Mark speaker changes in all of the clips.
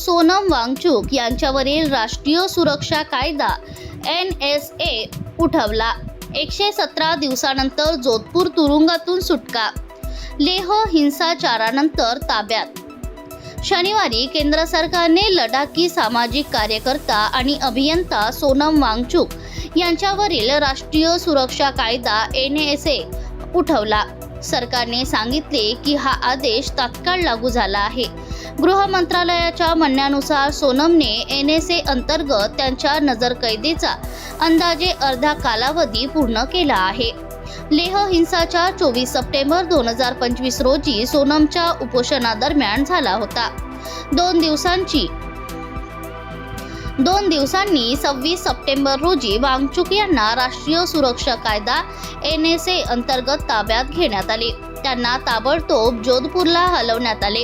Speaker 1: सोनम वांगचुक यांच्यावरील राष्ट्रीय सुरक्षा कायदा NSA उठवला। 117 दिवसानंतर जोधपूर तुरुंगातून सुटका। लेह हिंसाचारानंतर ताब्यात। शनिवारी केंद्र सरकारने लडाखी सामाजिक कार्यकर्ता आणि अभियंता सोनम वांगचुक यांच्यावरील राष्ट्रीय सुरक्षा कायदा NSA उठवला। सरकारने सांगितले की हा आदेश तात्काळ लागू झाला आहे। गृह मंत्रालयाच्या म्हणण्यानुसार सोनमने NSA अंतर्गत त्यांच्या नजरकैदेचा अंदाजे अर्धा कालावधी पूर्ण केला आहे। लेह हिंसाचार 24 सप्टेंबर 2025 रोजी सोनमच्या उपोषणादरम्यान झाला होता। 2 दिवसांनी 26 सप्टेंबर रोजी वांगचुक यांना राष्ट्रीय सुरक्षा कायदा NSA अंतर्गत ताब्यात घेण्यात आले। त्यांना ताबडतोब जोधपूरला हलवण्यात आले।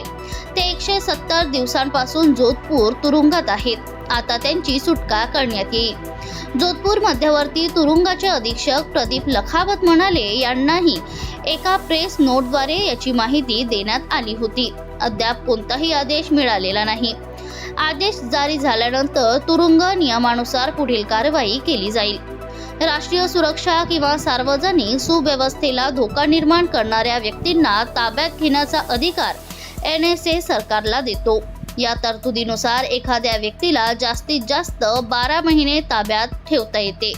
Speaker 1: ते 170 दिवसांपासून जोधपूर तुरुंगात आहेत। आता त्यांची सुटका करण्यात येईल। जोधपूर मध्यवर्ती तुरुंगाचे अधीक्षक प्रदीप लखावत म्हणाले, यांनाही एका प्रेस नोटद्वारे याची माहिती देण्यात आली होती। अद्याप कोणताही आदेश मिळालेला नाही। आदेश जारी झाल्यानंतर तुरुंग नियमानुसार पुढील कारवाई केली जाईल। राष्ट्रीय सुरक्षा किंवा सार्वजनिक सुव्यवस्थेला धोका निर्माण करणाऱ्या व्यक्तींना ताब्यात घेण्याचा अधिकार NSA सरकारला देतो। या तरतुदीनुसार एखाद्या व्यक्तीला जास्तीत जास्त 12 महिने ताब्यात ठेवता येते।